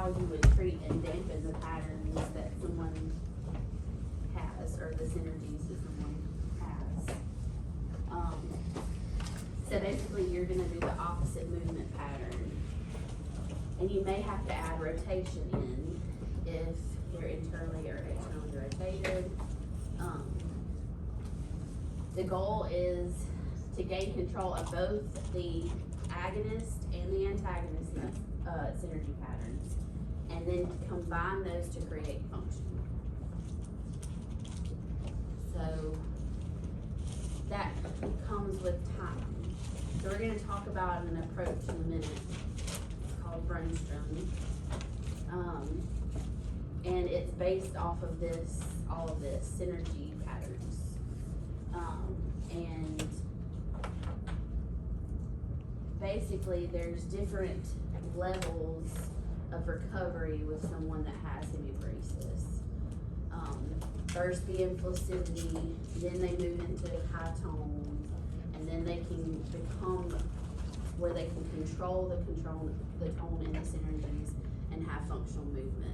how you would treat and dampen the patterns that someone has, or the synergies that someone has. So basically you're gonna do the opposite movement pattern. And you may have to add rotation in if you're internally or externally rotated. The goal is to gain control of both the agonist and the antagonist synergy patterns, and then combine those to create function. So that comes with time. So we're going to talk about an approach in a minute. It's called Brunstrom. And it's based off of this, all of this, synergy patterns. And basically there's different levels of recovery with someone that has hemiparesis. First the impulsivity, then they move into high tones, and then they can become where they can control the tone and the synergies and have functional movement.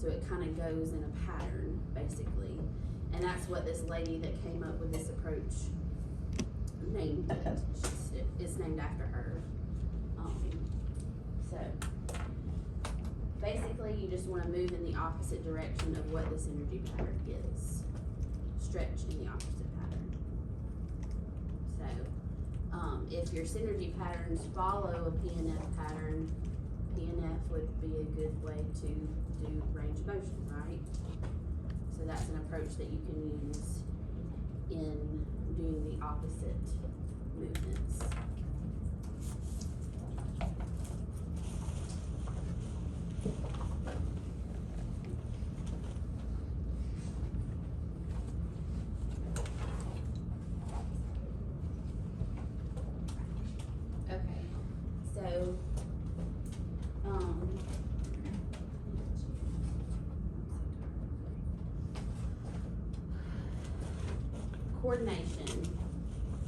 So it kind of goes in a pattern, basically. And that's what this lady that came up with this approach named it. It's named after her. So basically you just want to move in the opposite direction of what this energy pattern is. Stretch in the opposite pattern. So if your synergy patterns follow a PNF pattern, PNF would be a good way to do range of motion, right? So that's an approach that you can use in doing the opposite movements. Okay, so coordination.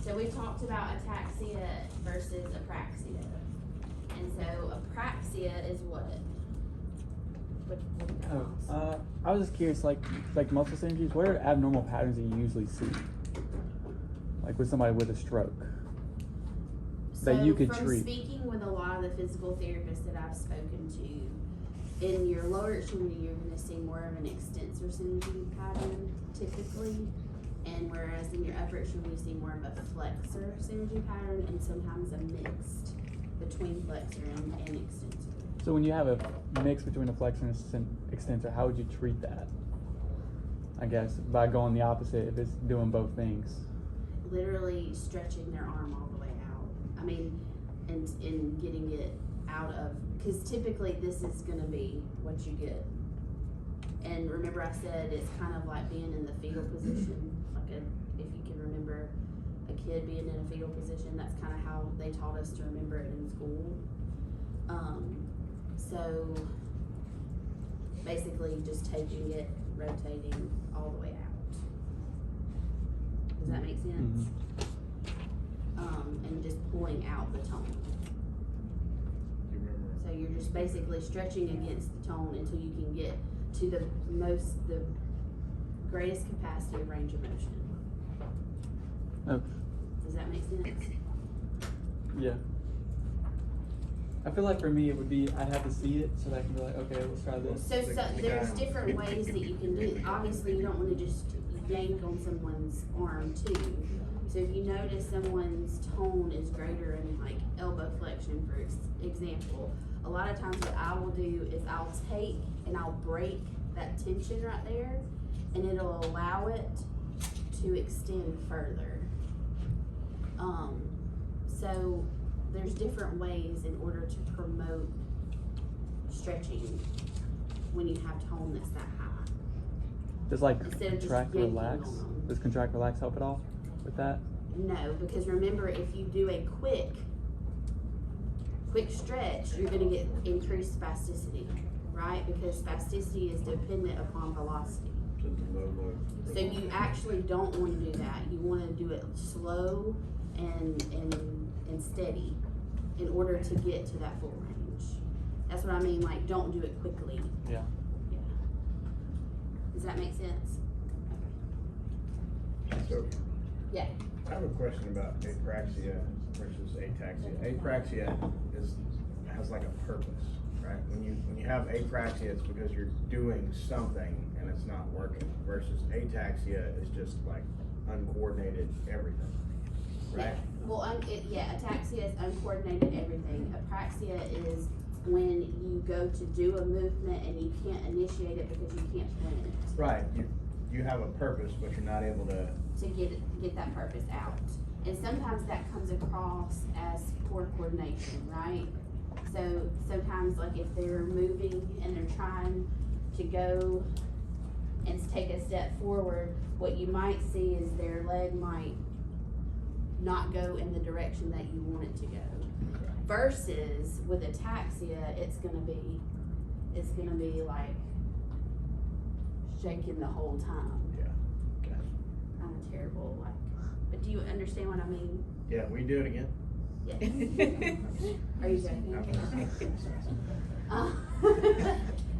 So we talked about ataxia versus apraxia. And so apraxia is what? I was just curious, like muscle synergies, what are abnormal patterns that you usually see? Like with somebody with a stroke that you could treat? Speaking with a lot of the physical therapists that I've spoken to, in your lower extremity, you're going to see more of an extensor synergy pattern, typically. And whereas in your upper extremity, you see more of a flexor synergy pattern, and sometimes a mixed between flexor and extensor. So when you have a mix between a flexor and extensor, how would you treat that? I guess by going the opposite if it's doing both things. Literally stretching their arm all the way out. I mean, and getting it out of, because typically this is going to be what you get. And remember I said it's kind of like being in the fetal position. If you can remember a kid being in a fetal position, that's kind of how they taught us to remember it in school. So basically just taking it, rotating all the way out. Does that make sense? Mm-hmm. And just pulling out the tone. So you're just basically stretching against the tone until you can get to the greatest capacity of range of motion. Okay. Does that make sense? Yeah. I feel like for me it would be, I'd have to see it so that I can be like, okay, let's try this. So there's different ways that you can do it. Obviously you don't want to just yank on someone's arm too. So if you notice someone's tone is greater in like elbow flexion, for example, a lot of times what I will do is I'll take and I'll break that tension right there, and it'll allow it to extend further. So there's different ways in order to promote stretching when you have tone that's that high. Does like contract relax? Does contract relax help at all with that? No, because remember, if you do a quick stretch, you're going to get increased spasticity, right? Because spasticity is dependent upon velocity. So you actually don't want to do that. You want to do it slow and steady in order to get to that full range. that's what I mean, like, don't do it quickly. Yeah. Yeah. Does that make sense? So, Yeah. I have a question about apraxia versus ataxia. Apraxia has like a purpose, right? When you have apraxia, it's because you're doing something and it's not working, versus ataxia is just like uncoordinated everything, right? Yeah. Well, ataxia is uncoordinated everything. Apraxia is when you go to do a movement and you can't initiate it because you can't plan it. Right, you have a purpose, but you're not able to get that purpose out. And sometimes that comes across as poor coordination, right? So sometimes, like, if they're moving and they're trying to go and take a step forward, what you might see is their leg might not go in the direction that you want it to go. Versus with ataxia, it's gonna be like shaking the whole time. Yeah. Okay. Kind of terrible, like, but do you understand what I mean? Yeah, we do it again. Yes. Are you joking?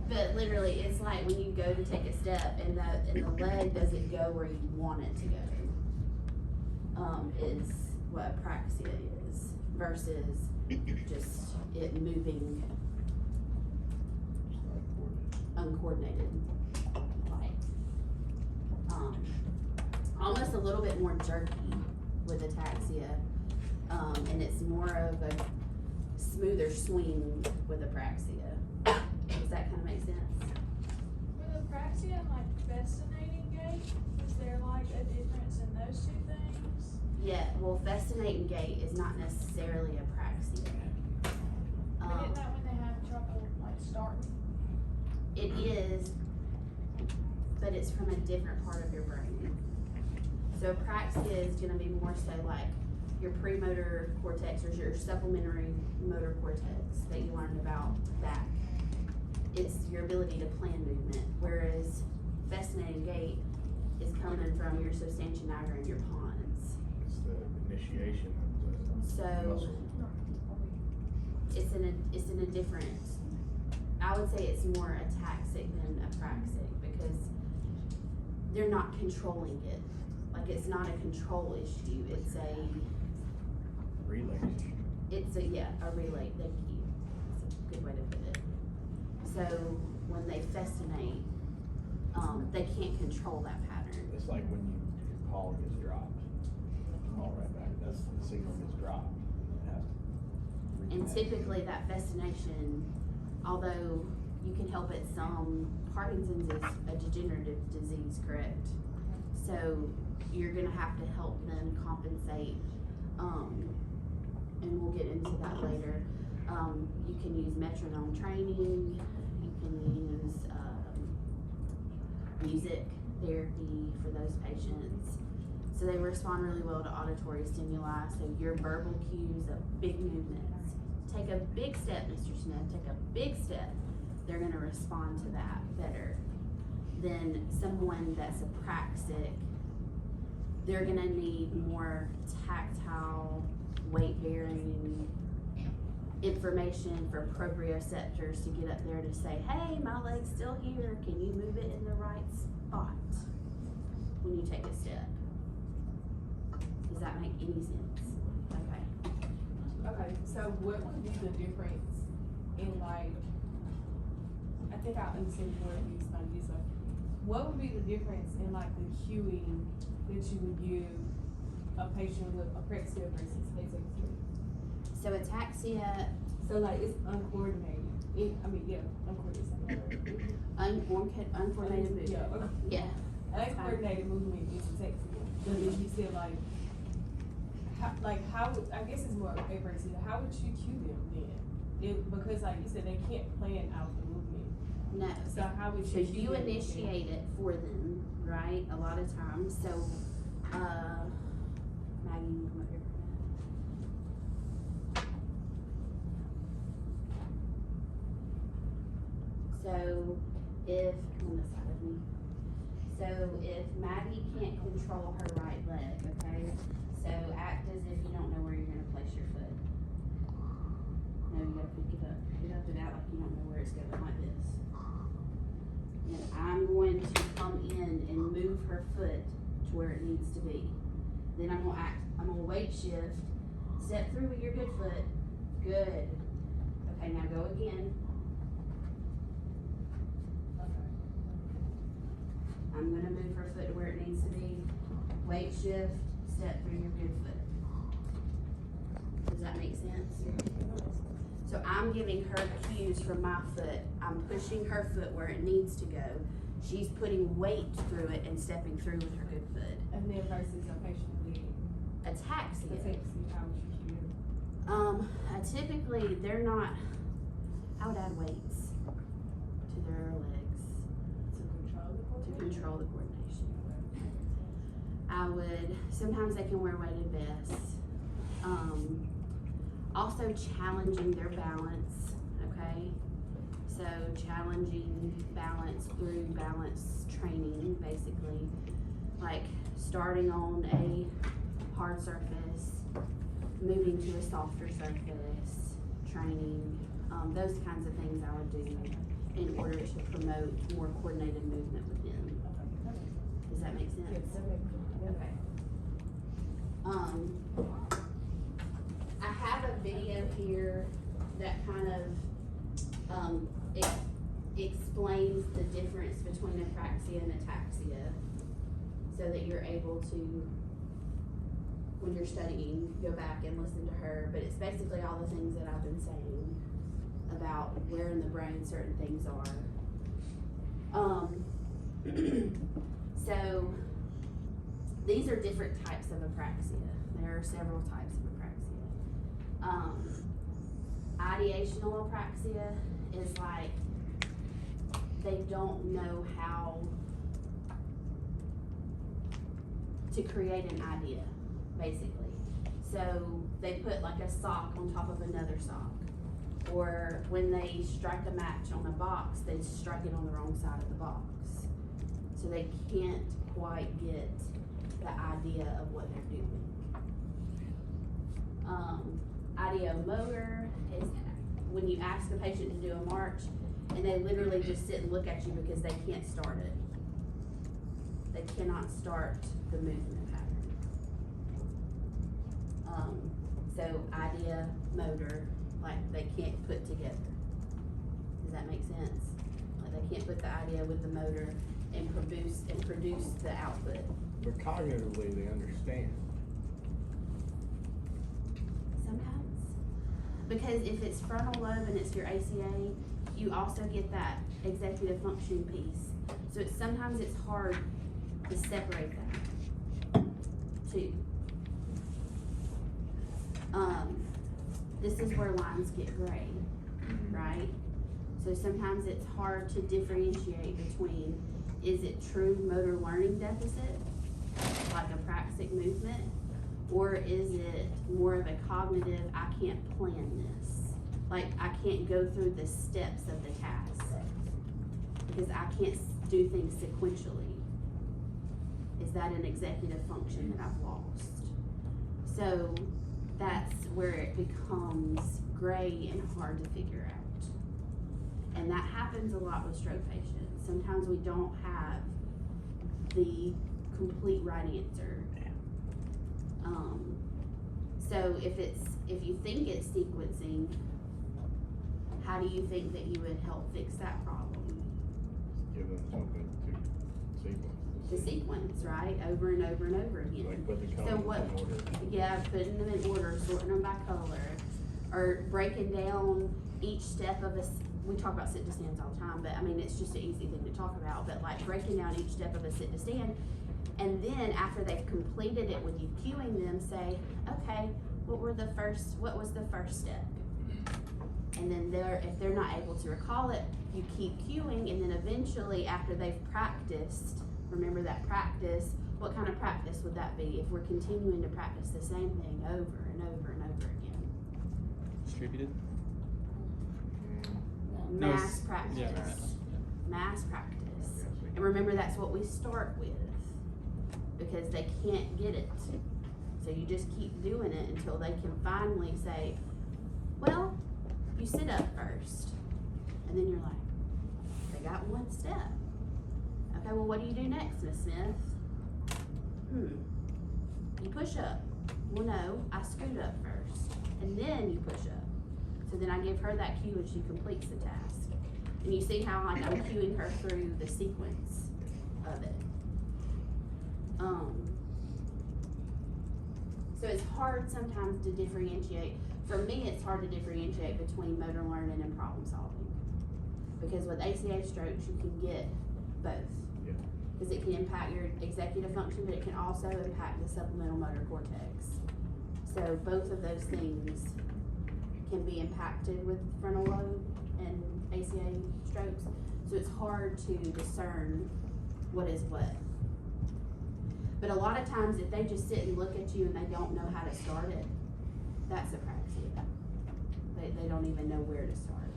But literally, it's like when you go to take a step and the leg doesn't go where you want it to go. Is what apraxia is versus just it moving uncoordinated, like almost a little bit more jerky with ataxia, and it's more of a smoother swing with apraxia. Does that kind of make sense? With apraxia and like fascinating gait, is there like a difference in those two things? Yeah, well, fascinating gait is not necessarily apraxia. But isn't that when they have trouble like starting? It is, but it's from a different part of your brain. So apraxia is gonna be more so like your premotor cortex or your supplementary motor cortex that you learned about back. It's your ability to plan movement, whereas fascinating gait is coming from your substantia nigra and your pons. It's the initiation of the So muscle. it's in a different, I would say it's more ataxic than apraxic because they're not controlling it. Like, it's not a control issue, it's a Relay. relay, thank you. That's a good way to put it. So when they fascinate, they can't control that pattern. It's like when your call gets dropped. Call right back. That's the signal gets dropped. It has to And reconnect. typically that fascination, although you can help it some, Parkinson's is a degenerative disease, correct? So you're gonna have to help them compensate, and we'll get into that later. You can use metronome training, you can use, music therapy for those patients. So they respond really well to auditory stimuli, so your verbal cues of big movements. Take a big step, Mr. Smith, take a big step. They're gonna respond to that better than someone that's apraxic. They're gonna need more tactile, weight-bearing information for proprioceptors to get up there to say, hey, my leg's still here, can you move it in the right spot when you take a step? Does that make any sense? Okay. Okay, so what would be the difference in like, I think I understand what you explained this. So what would be the difference in like the cueing that you would give a patient with apraxia versus ataxia? So ataxia, So like it's uncoordinated. uncoordinated movement. Yeah. Yeah. Uncoordinated movement is ataxia. But then you said like, how would, I guess it's more apraxia, how would you cue them then? Because like you said, they can't plan out the movement. No. So how would So you cue you them then? initiate it for them, right? A lot of times. So, Maggie, you come up here for a minute. So if, come on this side of me. So if Maddie can't control her right leg, okay? So act as if you don't know where you're gonna place your foot. No, you gotta pick it up and out like you don't know her foot to where it needs to be. Then I'm gonna weight shift, step through with your good foot, good. Okay, now go again. I'm gonna move her foot to where it needs to be, weight shift, step through your good foot. Does that make sense? So I'm giving her cues from my foot. I'm pushing her foot where it needs to go. She's putting weight through it and stepping through with her good foot. And then versus a patient with Ataxia. ataxia, how would you cue? Typically they're not, I would add weights to their legs To to control the coordination. I would, sometimes they can wear weighted vests. Also challenging their balance, okay? So challenging balance through balance training, basically. Like starting on a hard surface, moving to a softer surface, training, those kinds of things I would do in order to promote more coordinated movement with them. Does that make sense? Okay. I have a video here that kind of explains the difference between apraxia and ataxia, so that you're able to, when you're studying, go back and listen to her. But it's basically all the things that I've been saying about where in the brain certain things are. So these are different types of apraxia. There are several types of apraxia. Ideational apraxia is like they don't know how to create an idea, basically. So they put like a sock on top of another sock. Or when they strike a match on a box, they strike it on the wrong side of the box. So they can't quite get the idea of what they're doing. Ideomotor is when you ask the patient to do a march and they literally just sit and look at you because they can't start it. They cannot start the movement pattern. So idea, motor, like they can't put together. Does that make sense? Like they can't put the idea with the motor and produce the output. But cognitively, they understand. Sometimes. Because if it's frontal lobe and it's your ACA, you also get that executive function piece. So sometimes it's hard to separate that too. This is where lines get gray, right? So sometimes it's hard to differentiate between, is it true motor learning deficit, like apraxic movement, or is it more of a cognitive, I can't plan this. Like I can't go through the steps of the task because I can't do things sequentially. Is that an executive function that I've lost? So that's where it becomes gray and hard to figure out. And that happens a lot with stroke patients. Sometimes we don't have the complete right answer. So if you think it's sequencing, how do you think that you would help fix that problem? Give them something to sequence. To sequence, right? Over and over and over again. Like put the So columns what, in order. yeah, putting them in order, sorting them by color, or breaking down each step of we talk about sit to stands all the time, but I mean, it's just an easy thing to talk about, but like breaking down each step of a sit to stand, and then after they've completed it with you cueing them, say, okay, what was the first step? And then if they're not able to recall it, you keep cueing, and then eventually after they've practiced, remember that practice, what kind of practice would that be if we're continuing to practice the same thing over and over and over again? Distributed? No, Mass practice. yeah, right. Mass practice. And remember, that's what we start with because they can't get it. So you just keep doing it until they can finally say, well, you sit up first. And then you're like, they got one step. Okay, well, what do you do next, Miss Smith? you push up. Well, no, I scoot up first, and then you push up. So then I give her that cue and she completes the task. And you see how I'm cueing her through the sequence of it. So it's hard sometimes to differentiate. For me, it's hard to differentiate between motor learning and problem solving. Because with ACA strokes, you can get both. Yeah. Because it can impact your executive function, but it can also impact the supplemental motor cortex. So both of those things can be impacted with frontal lobe and ACA strokes. So it's hard to discern what is what. But a lot of times, if they just sit and look at you and they don't know how to start it, that's apraxia. They don't even know where to start.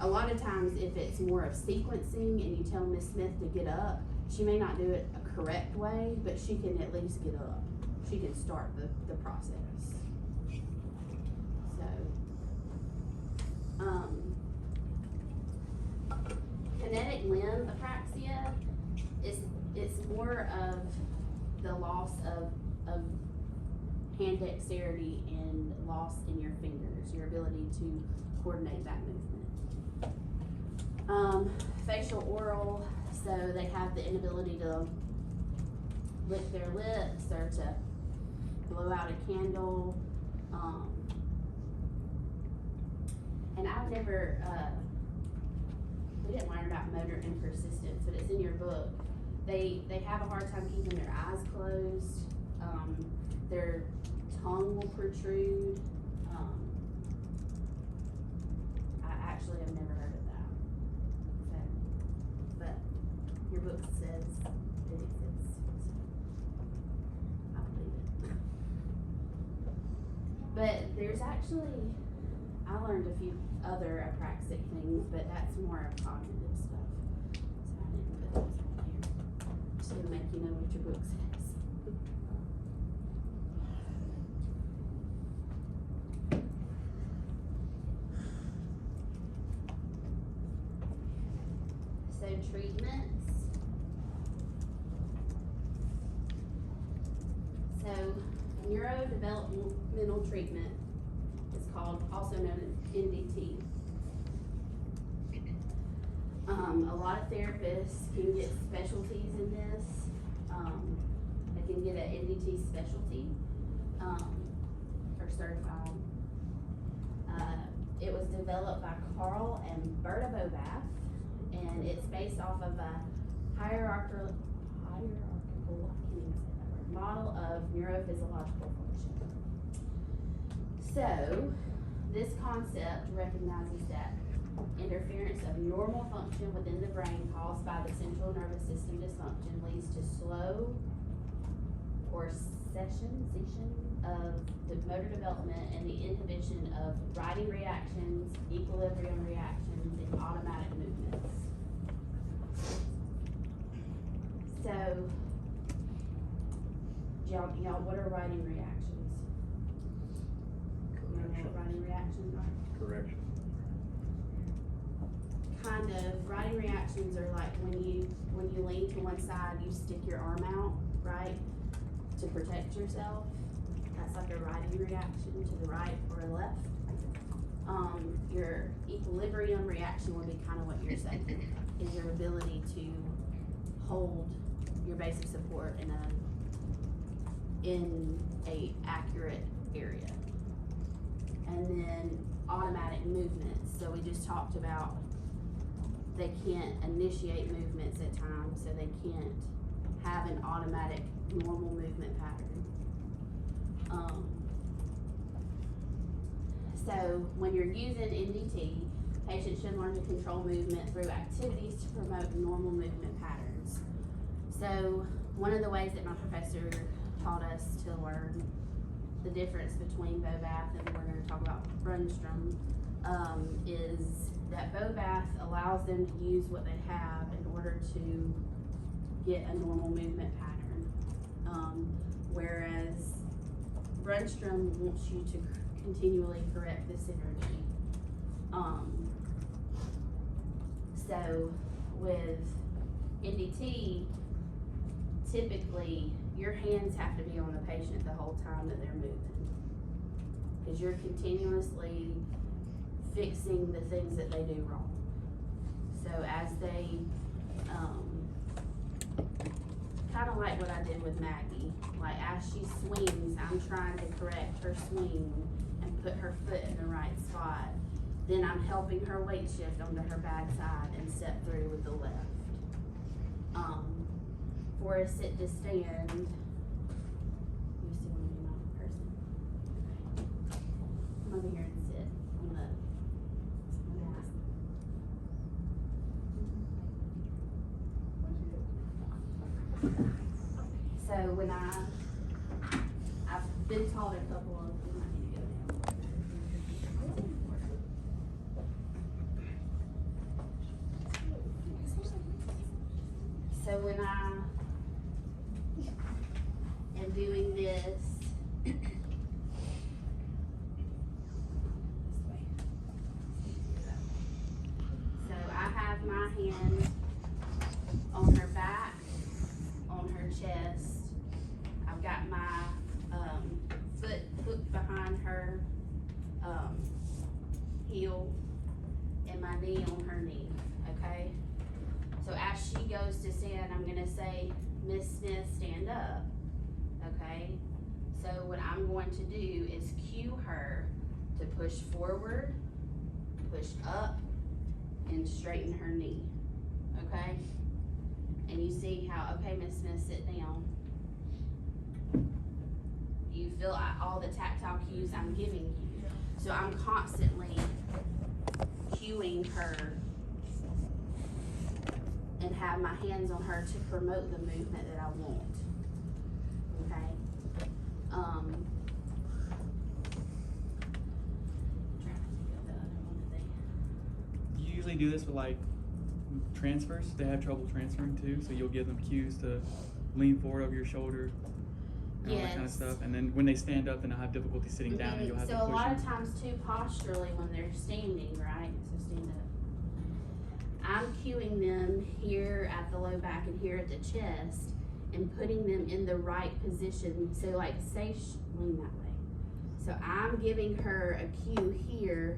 A lot of times, if it's more of sequencing and you tell Miss Smith to get up, she may not do it a correct way, but she can at least get up. She can start the process. So, kinetic limb apraxia it's more of the loss of hand dexterity and loss in your fingers, your ability to coordinate that movement. Facial oral, so they have the inability to lick their lips or to blow out a candle. And I've never, we didn't learn about motor impersistence, but it's in your book. They have a hard time keeping their eyes closed. Their tongue will protrude. I actually have never heard of that. So, but your book says it exists. I believe it. But there's actually, I learned a few other apraxic things, but that's more of cognitive stuff. So I didn't put those on here. Just to make you know what your book says. So treatments. So neurodevelopmental treatment is called, also known as NDT. A lot of therapists can get specialties in this. They can get an NDT specialty, or certified. It was developed by Carl and Berta Bobath, and it's based off of a hierarchical I can't even say that word, model of neurophysiological function. So, this concept recognizes that interference of normal function within the brain caused by the central nervous system dysfunction leads to slow or cessation of the motor development and the inhibition of writing reactions, equilibrium reactions, and automatic movements. So, y'all, what are writing reactions? You know what writing reactions are? Correction. Kind of, writing reactions are like when you lean to one side, you stick your arm out, right? To protect yourself. That's like a writing reaction to the right or left. Your equilibrium reaction would be kind of what you're saying, is your ability to hold your basic support in a accurate area. And then automatic movements. So we just talked about they can't initiate movements at times, so they can't have an automatic normal movement pattern. So when you're using NDT, patients should learn to control movement through activities to promote normal movement patterns. So one of the ways that my professor taught us to learn the difference between Bobath and we're going to talk about Brunstrom is that Bobath allows them to use what they have in order to get a normal movement pattern, whereas Brunstrom wants you to continually correct the synergy. So with NDT, typically, your hands have to be on the patient the whole time that they're moving. Cause you're continuously fixing the things that they do wrong. So as they, kinda like what I did with Maggie, like as she swings, I'm trying to correct her swing and put her foot in the right spot. Then I'm helping her weight shift onto her backside and step through with the left. For a sit to stand, you still wanna be my person? Come over here and sit on the mat. So when I've been taught a couple of, we might need to go down. So when I am doing this, so I have my hand on her back, on her chest. I've got my foot hooked behind her heel and my knee on her knee, okay? So as she goes to stand, I'm gonna say, Miss Smith, stand up, okay? So what I'm going to do is cue her to push forward, push up, and straighten her knee, okay? And you see how, okay, Miss Smith, sit down. You feel all the tactile cues I'm giving you. So I'm constantly cueing her and have my hands on her to promote the movement that I want, okay? Trying to think of the other one that You usually do this with like transfers. They have trouble transferring too, so you'll give them cues to lean forward over your shoulder and all that kind of Yes. stuff. And then when they stand up, then they'll have difficulty sitting down, and you'll have So to a push lot them. of times too, posturally, when they're standing, right, so stand up. I'm cueing them here at the low back and here at the chest and putting them in the right position. So like say lean that way. So I'm giving her a cue here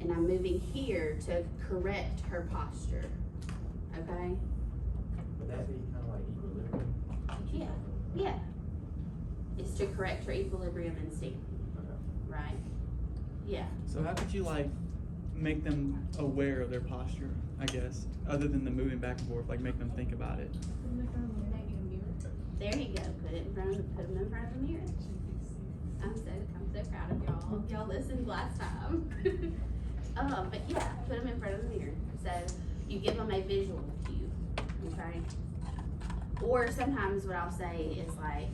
and I'm moving here to correct her posture, okay? Would that be kind of like equilibrium? Yeah, yeah. It's to correct her equilibrium and standing, right? Yeah. So how could you like make them aware of their posture, I guess, other than the moving back and forth, like make them think about it? There you go. Put them in front of the mirror. I'm so proud of y'all. Y'all listened last time. But yeah, put them in front of the mirror. So you give them a visual cue, okay? Or sometimes what I'll say is like,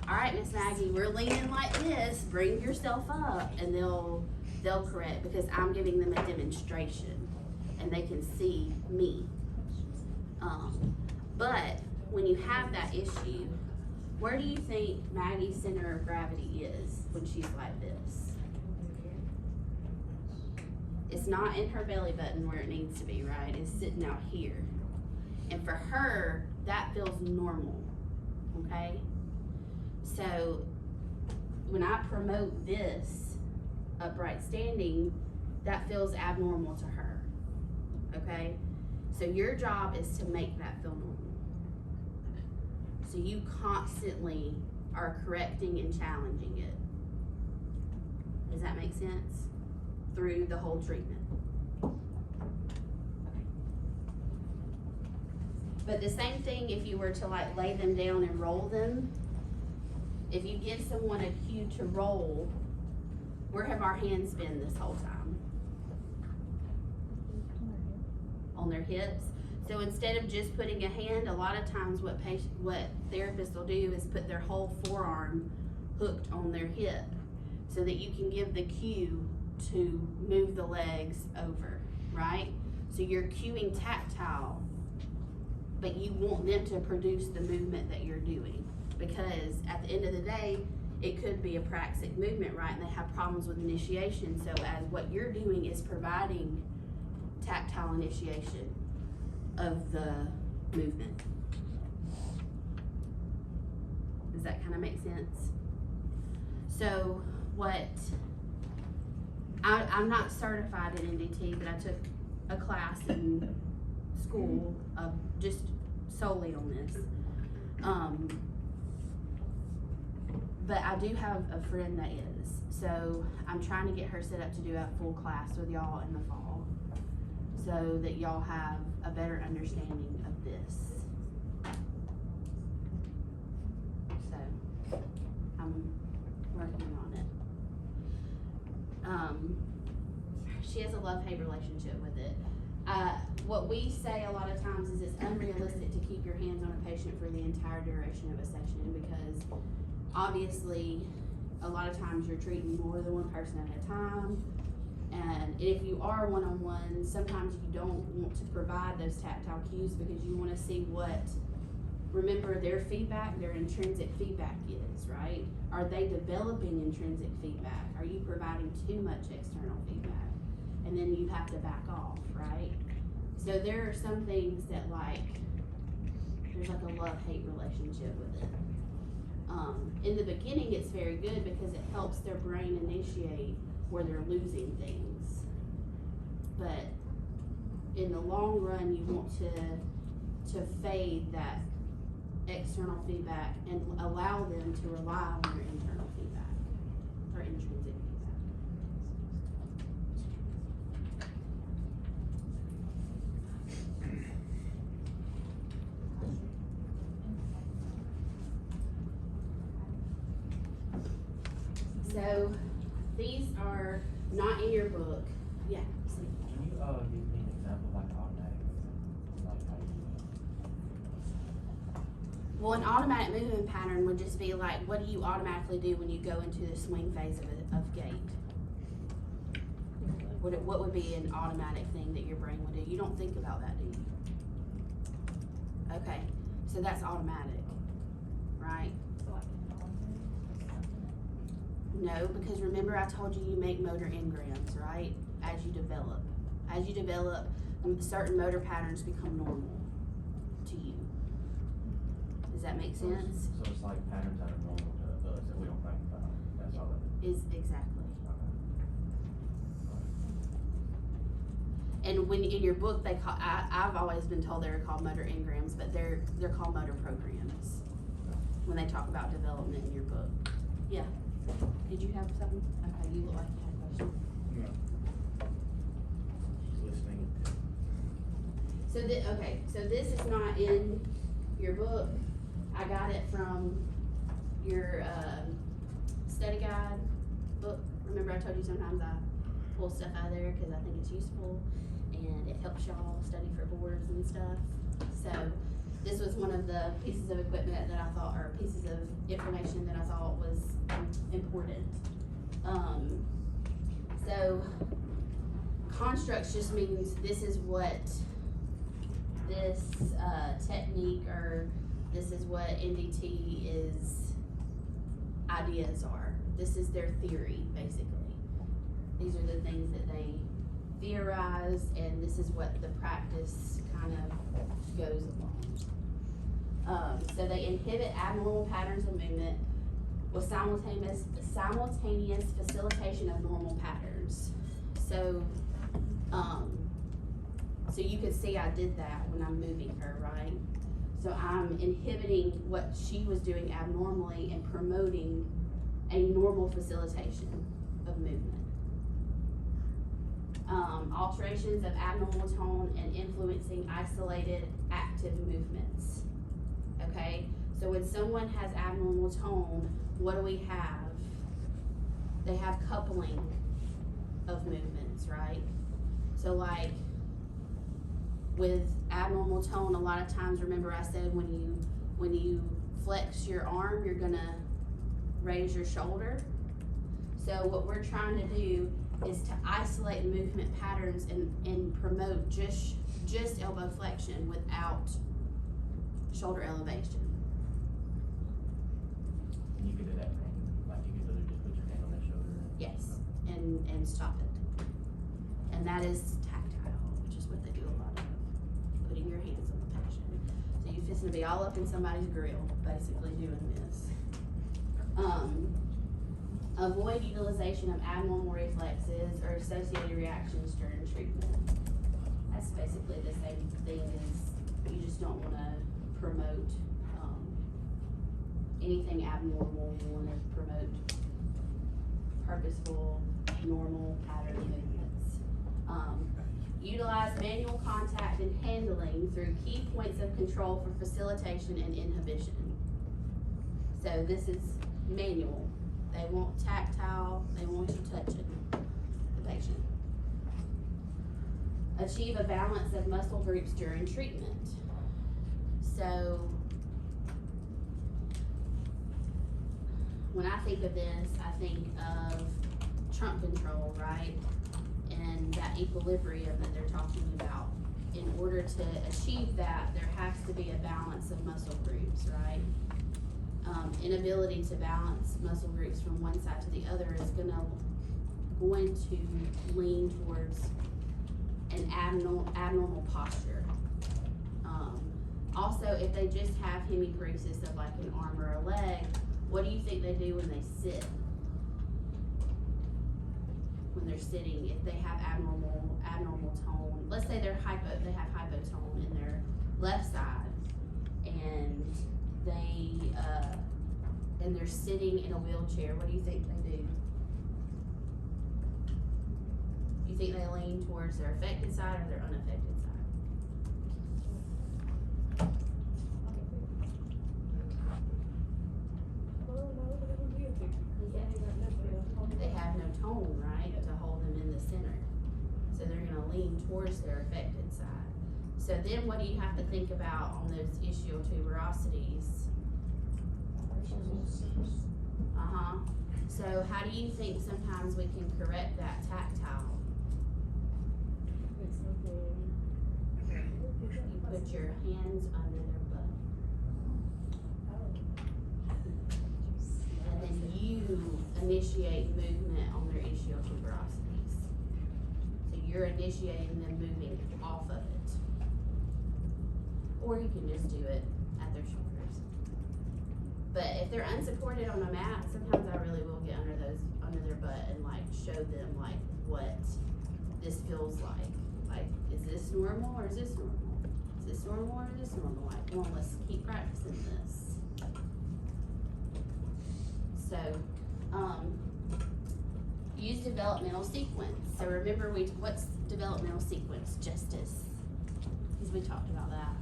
all right, Miss Maggie, we're leaning like this. Bring yourself up, and they'll correct because I'm giving them a demonstration, and they can see me. But when you have that issue, where do you think Maggie's center of gravity is when she's like this? It's not in her belly button where it needs to be, right? It's sitting out here. And for her, that feels normal, okay? So when I promote this upright standing, that feels abnormal to her, okay? So your job is to make that feel normal. So you constantly are correcting and challenging it. Does that make sense? Through the whole treatment. Okay. But the same thing if you were to like lay them down and roll them. If you give someone a cue to roll, where have our hands been this whole time? On their hips. So instead of just putting a hand, a lot of times what therapists will do is put their whole forearm hooked on their hip so that you can give the cue to move the legs over, right? So you're cueing tactile, but you want them to produce the movement that you're doing, because at the end of the day, it could be a praxic movement, right? And they have problems with initiation. So as what you're doing is providing tactile initiation of the movement. Does that kind of make sense? So I'm not certified in NDT, but I took a class in school just solely on this. But I do have a friend that is, so I'm trying to get her set up to do a full class with y'all in the fall, so that y'all have a better understanding of this. So, I'm working on it. She has a love-hate relationship with it. What we say a lot of times is it's unrealistic to keep your hands on a patient for the entire duration of a session, because obviously a lot of times you're treating more than one person at a time, and if you are one-on-one, sometimes you don't want to provide those tactile cues because you want to see what, remember, their feedback, their intrinsic feedback is, right? Are they developing intrinsic feedback? Are you providing too much external feedback? And then you have to back off, right? So there are some things that there's like a love-hate relationship with it. In the beginning, it's very good because it helps their brain initiate where they're losing things. But in the long run, you want to fade that external feedback and allow them to rely on their internal feedback or intrinsic feedback. So these are not in your book. Yeah. Can you give me an example of like automatic movement? Like how you Well, an automatic movement pattern would just be like, what do you automatically do when you go into the swing phase of gait? What would be an automatic thing that your brain would do? You don't think about that, do you? Okay, so that's automatic, right? No, because remember I told you make motor engrams, right? As you develop. As you develop, certain motor patterns become normal to you. Does that make sense? So it's like patterns that are normal to us that we don't think about. That's all that is. Is exactly. Okay. And when in your book they call, I've always been told they're called motor engrams, but they're called motor programs when they talk about development in your book. Yeah. Did you have something? Okay, you look like you had a question. No. Just listening. So this is not in your book. I got it from your study guide book. Remember I told you sometimes I pull stuff out of there because I think it's useful and it helps y'all study for boards and stuff. So this was one of the pieces of equipment that I thought, or pieces of information that I thought was important. So constructs just means this is what this technique, or this is what NDT is, ideas are. This is their theory, basically. These are the things that they theorize, and this is what the practice kind of goes along. So they inhibit abnormal patterns of movement with simultaneous facilitation of normal patterns. So, so you can see I did that when I'm moving her, right? So I'm inhibiting what she was doing abnormally and promoting a normal facilitation of movement. Alterations of abnormal tone and influencing isolated active movements. Okay, so when someone has abnormal tone, what do we have? They have coupling of movements, right? So like with abnormal tone, a lot of times, remember I said when you flex your arm, you're gonna raise your shoulder. So what we're trying to do is to isolate movement patterns and promote just elbow flexion without shoulder elevation. And you could do that from, like you could literally just put your hand on their shoulder. Yes, and stop it. And that is tactile, which is what they do a lot of, putting your hands on the patient. So you're fixing to be all up in somebody's grill, basically doing this. Avoid utilization of abnormal reflexes or associated reactions during treatment. That's basically the same thing as, you just don't wanna promote, anything abnormal. You wanna promote purposeful, normal pattern movements. Utilize manual contact and handling through key points of control for facilitation and inhibition. So this is manual. They want tactile, they want you touching the patient. Achieve a balance of muscle groups during treatment. So, when I think of this, I think of trunk control, right? And that equilibrium that they're talking about. In order to achieve that, there has to be a balance of muscle groups, right? Inability to balance muscle groups from one side to the other is going to lean towards an abnormal posture. Also, if they just have hemiparesis of like an arm or a leg, what do you think they do when they sit? When they're sitting, if they have abnormal tone, let's say they have hypotone in their left side, and they're sitting in a wheelchair, what do you think they do? You think they lean towards their affected side or their unaffected side? They have no tone, right, to hold them in the center. So they're gonna lean towards their affected side. So then what do you have to think about on those ischial tuberosities? So how do you think sometimes we can correct that tactile? You put your hands under their butt. And then you initiate movement on their ischial tuberosities. So you're initiating them moving off of it. Or you can just do it at their shoulders. But if they're unsupported on a mat, sometimes I really will get under their butt and like show them like what this feels like. Like, is this normal or is this normal? Is this normal or is this normal? Like, come on, let's keep practicing this. So, use developmental sequence. So remember, what's developmental sequence? Justice. Because we talked about that.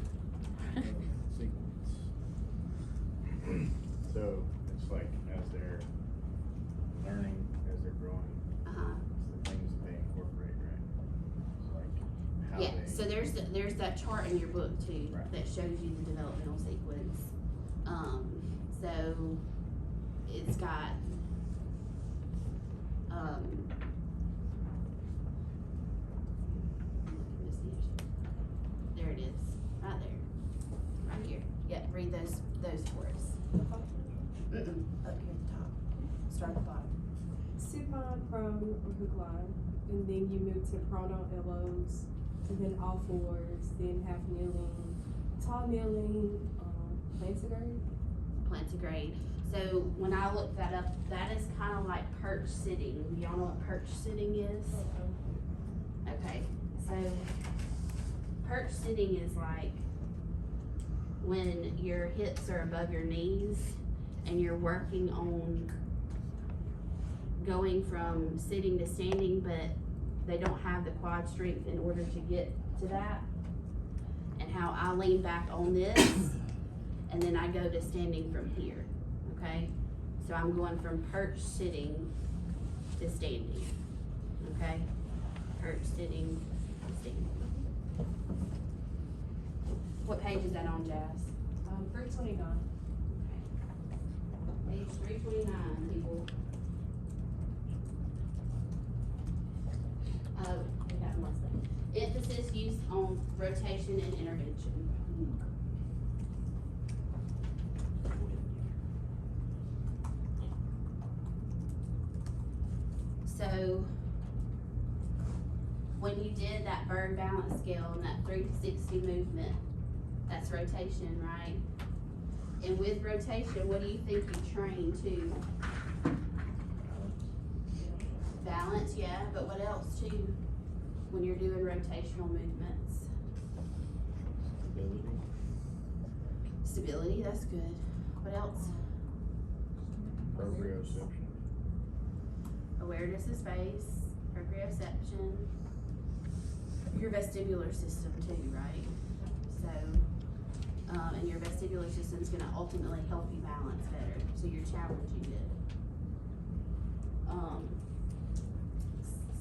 Sequence. So it's like as they're learning, as they're growing, it's the things that they incorporate, right? Like how Yeah, they. so there's that chart in your book too, Right. that shows you the developmental sequence. So it's got, there it is, right there, right here. Yep, read those for us. Up here at the top, start at the bottom. Supine, prone, or hook line, and then you move to prone on elbows, and then all fours, then half kneeling, tall kneeling, plantigrade. Plantigrade. So when I looked that up, that is kind of like perch sitting. Do y'all know what perch sitting is? Okay, so perch sitting is like when your hips are above your knees and you're working on going from sitting to standing, but they don't have the quad strength in order to get to that. And how I lean back on this and then I go to standing from here, okay? So I'm going from perch sitting to standing, okay? Perch sitting to standing. What page is that on, Jazz? 329. Page 329, people. We got one thing. Emphasis used on rotation and intervention. So, when you did that Berg balance scale and that 360 movement, that's rotation, right? And with rotation, what do you think you train to? Balance, yeah, but what else too, when you're doing rotational movements? Stability. Stability, that's good. What else? Proprioception. Awareness of space, proprioception, your vestibular system too, right? So, and your vestibular system's gonna ultimately help you balance better, so you're challenging it.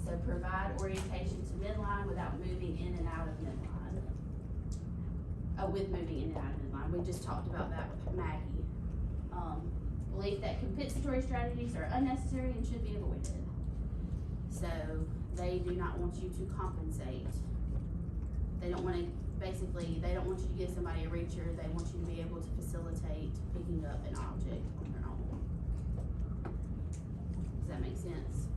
So provide orientation to midline without moving in and out of midline. With moving in and out of midline, we just talked about that with Maggie. Belief that compensatory strategies are unnecessary and should be avoided. So they do not want you to compensate. They don't want to, basically, they don't want you to give somebody a reacher, they want you to be able to facilitate picking up an object on your own. Does that make sense?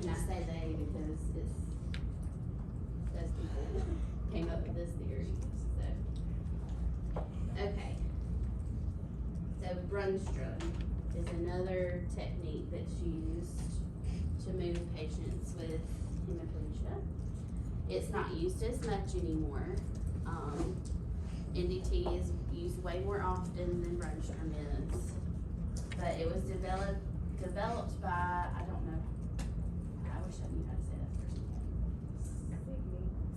And I say they because it's, those people came up with this theory, so. Okay. So Brunstrom is another technique that's used to move patients with hemiplegia. It's not used as much anymore. NDT is used way more often than Brunstrom is. But it was developed by, I don't know, I wish I knew how to say that first name.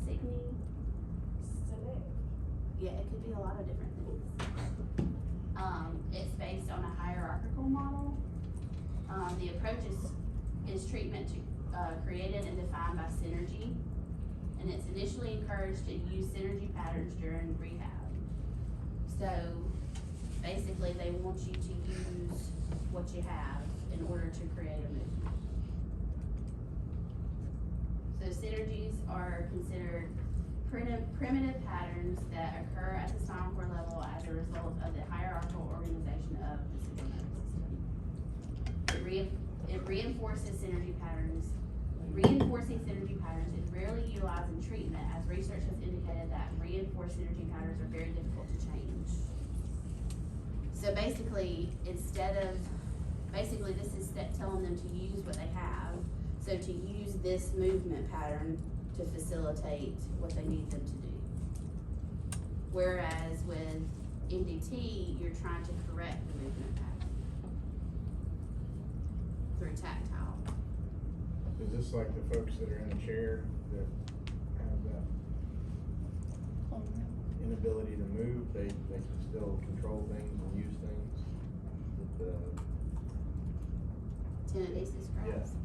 Signy? Yeah, it could be a lot of different things. It's based on a hierarchical model. The approach is treatment created and defined by synergy. And it's initially encouraged to use synergy patterns during rehab. So basically they want you to use what you have in order to create a movement. So synergies are considered primitive patterns that occur at the spinal cord level as a result of the hierarchical organization of the central nervous system. It reinforces synergy patterns. Reinforcing synergy patterns is rarely utilized in treatment, as research has indicated that reinforced synergy patterns are very difficult to change. So basically, basically this is telling them to use what they have. So to use this movement pattern to facilitate what they need them to do. Whereas with NDT, you're trying to correct the movement pattern through tactile. Is this like the folks that are in the chair that have that inability to move? They can still control things and use things with the Tenodesis grasp.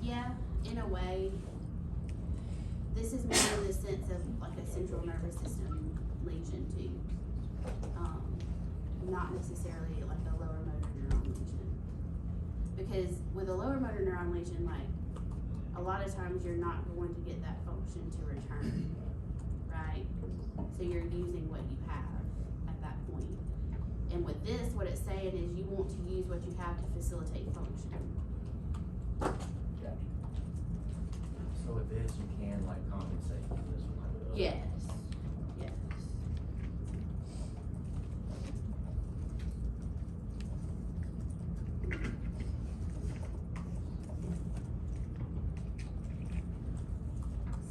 Yeah, in a way. This is more in the sense of like a central nervous system lesion too. Not necessarily like a lower motor neuron lesion. Because with a lower motor neuron lesion, like a lot of times you're not going to get that function to return, right? So you're using what you have at that point. And with this, what it's saying is you want to use what you have to facilitate function. Gotcha. So with this, you can like compensate for this one like the other. Yes, yes.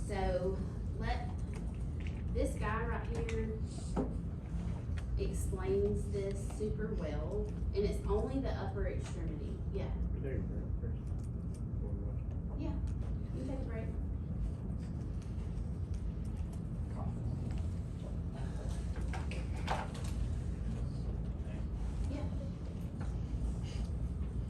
So this guy right here explains this super well, and it's only the upper extremity. Yeah.